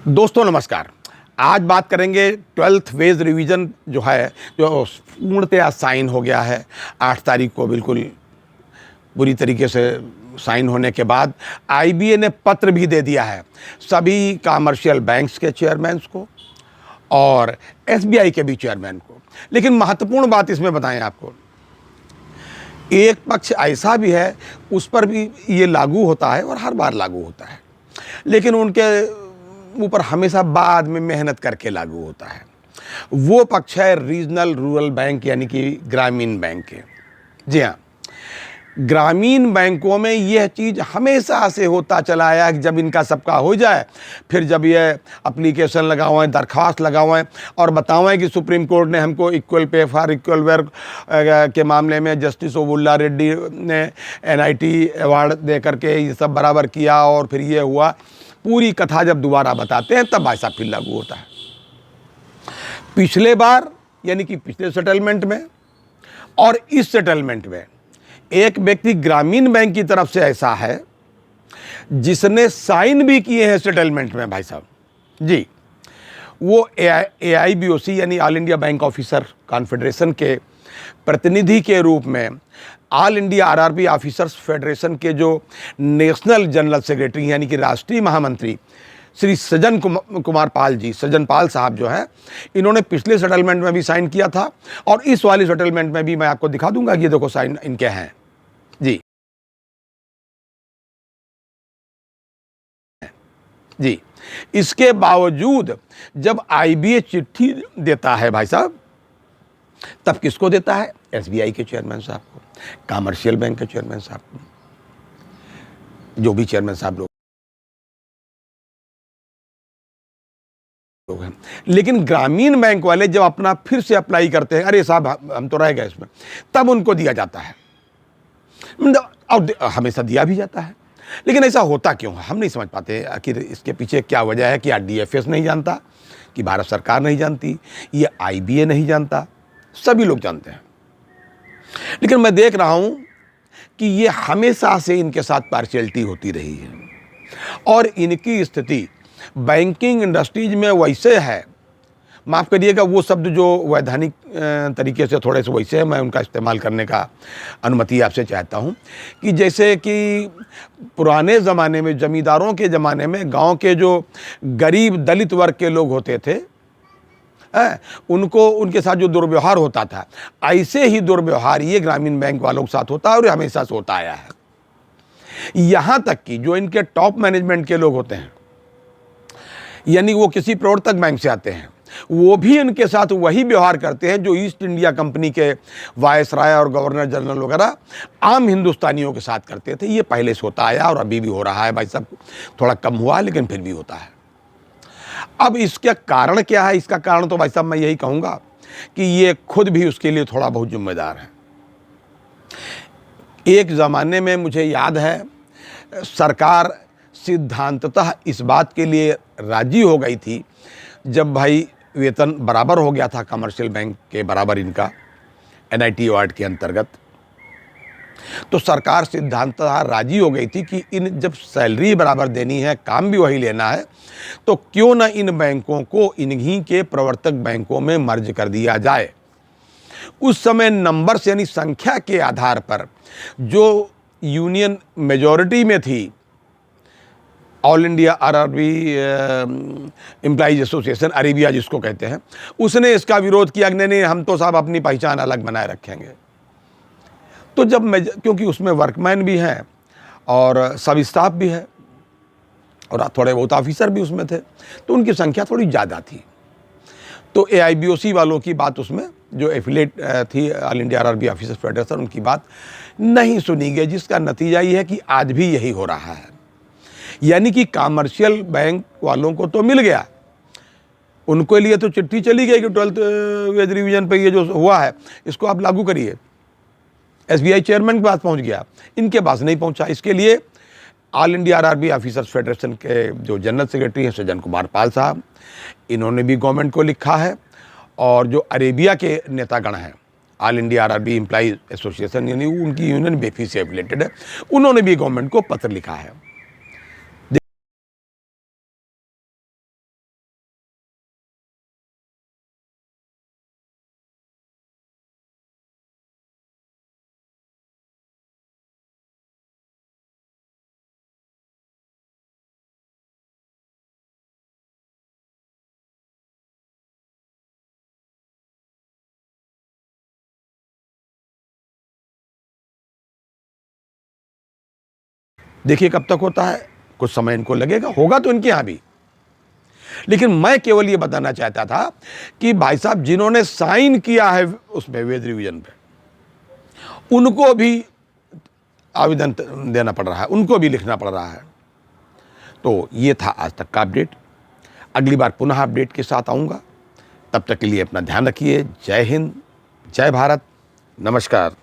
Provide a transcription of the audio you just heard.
दोस्तों नमस्कार। आज बात करेंगे 12th वेज रिवीजन जो है, जो पूर्णतया साइन हो गया है 8 तारीख को। बिल्कुल बुरी तरीके से साइन होने के बाद आईबीए ने पत्र भी दे दिया है सभी कमर्शियल बैंक्स के चेयरमैन्स को और एसबीआई के भी चेयरमैन को। लेकिन महत्वपूर्ण बात इसमें बताएं आपको, एक पक्ष ऐसा भी है उस पर भी ये लागू होता है और हर बार लागू होता है, लेकिन उनके ऊपर हमेशा बाद में मेहनत करके लागू होता है। वो पक्ष है रीजनल रूरल बैंक यानी कि ग्रामीण बैंक के। जी हाँ, ग्रामीण बैंकों में यह चीज़ हमेशा से होता चला आया कि जब इनका सबका हो जाए, फिर जब ये एप्लीकेशन लगावें, दरख्वास्त लगावें और बतावें कि सुप्रीम कोर्ट ने हमको equal pay for equal work के मामले में जस्टिस ओबुल्ला रेड्डी ने एनआईटी अवार्ड दे करके ये सब बराबर किया और फिर ये हुआ, पूरी कथा जब दोबारा बताते हैं तब ऐसा फिर लागू होता है। पिछले बार यानी कि पिछले सेटलमेंट में और इस सेटलमेंट में एक व्यक्ति ग्रामीण बैंक की तरफ से ऐसा है जिसने साइन भी किए हैं सेटलमेंट में भाई साहब जी। वो एआईबीओसी यानी all India bank officer confederation के प्रतिनिधि के रूप में all India RRB officers federation के जो नेशनल जनरल सेक्रेटरी यानी कि राष्ट्रीय महामंत्री श्री सज्जन कुमार पाल जी, सज्जन पाल साहब जो हैं, इन्होंने पिछले सेटलमेंट में भी साइन किया था और इस वाले सेटलमेंट में भी मैं आपको दिखा दूंगा कि ये देखो साइन इनके हैं जी। जी, इसके बावजूद जब आईबीए चिट्ठी देता है भाई साहब, तब किसको देता है? एसबीआई के चेयरमैन साहब को, कमर्शियल बैंक के चेयरमैन साहब को, जो भी चेयरमैन साहब लोग हैं। लेकिन ग्रामीण बैंक वाले जब अपना फिर से अप्लाई करते हैं, अरे साहब हम तो रह गए इसमें, तब उनको दिया जाता है और हमेशा दिया भी जाता है। लेकिन ऐसा होता क्यों है हम नहीं समझ पाते। आखिर इसके पीछे क्या वजह है? कि डीएफएस नहीं जानता, कि भारत सरकार नहीं जानती, ये आईबीए नहीं जानता? सभी लोग जानते हैं। लेकिन मैं देख रहा हूं कि ये हमेशा से इनके साथ पार्शियलिटी होती रही है और इनकी स्थिति बैंकिंग इंडस्ट्रीज में वैसे है, माफ़ करिएगा वो शब्द जो वैधानिक तरीके से थोड़े से वैसे है, मैं उनका इस्तेमाल करने का अनुमति आपसे चाहता हूं, कि जैसे कि पुराने ज़माने में, जमींदारों के ज़माने में गांव के जो गरीब दलित वर्ग के लोग होते थे, उनको उनके साथ जो दुर्व्यवहार होता था, ऐसे ही दुर्व्यवहार ये ग्रामीण बैंक वालों के साथ होता है और हमेशा से होता आया है। यहाँ तक कि जो इनके टॉप मैनेजमेंट के लोग होते हैं, यानी वो किसी प्रवर्तक बैंक से आते हैं, वो भी इनके साथ वही व्यवहार करते हैं जो ईस्ट इंडिया कंपनी के वायसराय और गवर्नर जनरल वगैरह आम हिंदुस्तानियों के साथ करते थे। ये पहले से होता आया और अभी भी हो रहा है भाई साहब। थोड़ा कम हुआ लेकिन फिर भी होता है। अब इसका कारण क्या है? इसका कारण तो भाई साहब मैं यही कहूँगा कि ये खुद भी उसके लिए थोड़ा बहुत जिम्मेदार है। एक ज़माने में मुझे याद है, सरकार सिद्धांततः इस बात के लिए राजी हो गई थी, जब भाई वेतन बराबर हो गया था कमर्शियल बैंक के बराबर इनका एनआईटी अवार्ड के अंतर्गत, तो सरकार सिद्धांततः राजी हो गई थी कि इन जब सैलरी बराबर देनी है, काम भी वही लेना है, तो क्यों ना इन बैंकों को इन्हीं के प्रवर्तक बैंकों में मर्ज कर दिया जाए। उस समय नंबर्स यानी संख्या के आधार पर जो यूनियन मेजॉरिटी में थी, all India RRB employees association, Arabia जिसको कहते हैं, उसने इसका विरोध किया कि नहीं हम तो साहब अपनी पहचान अलग बनाए रखेंगे। तो जब क्योंकि उसमें वर्कमैन भी हैं और सब स्टाफ भी है और थोड़े बहुत ऑफिसर भी उसमें थे, तो उनकी संख्या थोड़ी ज़्यादा थी। तो एआईबीओसी वालों की बात, उसमें जो एफिलेट थी all India RRB officers federation, उनकी बात नहीं सुनी गई, जिसका नतीजा ये है कि आज भी यही हो रहा है। यानी कि कमर्शियल बैंक वालों को तो मिल गया, उनके लिए तो चिट्ठी चली गई कि 12th वेज रिवीजन पे ये जो हुआ है इसको आप लागू करिए। एसबीआई चेयरमैन के पास पहुंच गया, इनके पास नहीं पहुंचा। इसके लिए all India RRB officers federation के जो जनरल सेक्रेटरी हैं सज्जन कुमार पाल साहब, इन्होंने भी गवर्नमेंट को लिखा है और जो अरेबिया के नेतागण हैं, all India RRB employees association यानी उनकी यूनियन बेफी से एफिलेटेड है, उन्होंने भी गवर्नमेंट को पत्र लिखा है। देखिए कब तक होता है, कुछ समय इनको लगेगा, होगा तो इनके यहाँ भी। लेकिन मैं केवल ये बताना चाहता था कि भाई साहब जिन्होंने साइन किया है उसमें वेज रिवीजन पे, उनको भी आवेदन देना पड़ रहा है, उनको भी लिखना पड़ रहा है। तो ये था आज तक का अपडेट। अगली बार पुनः अपडेट के साथ आऊँगा। तब तक के लिए अपना ध्यान रखिए। जय हिंद, जय भारत, नमस्कार।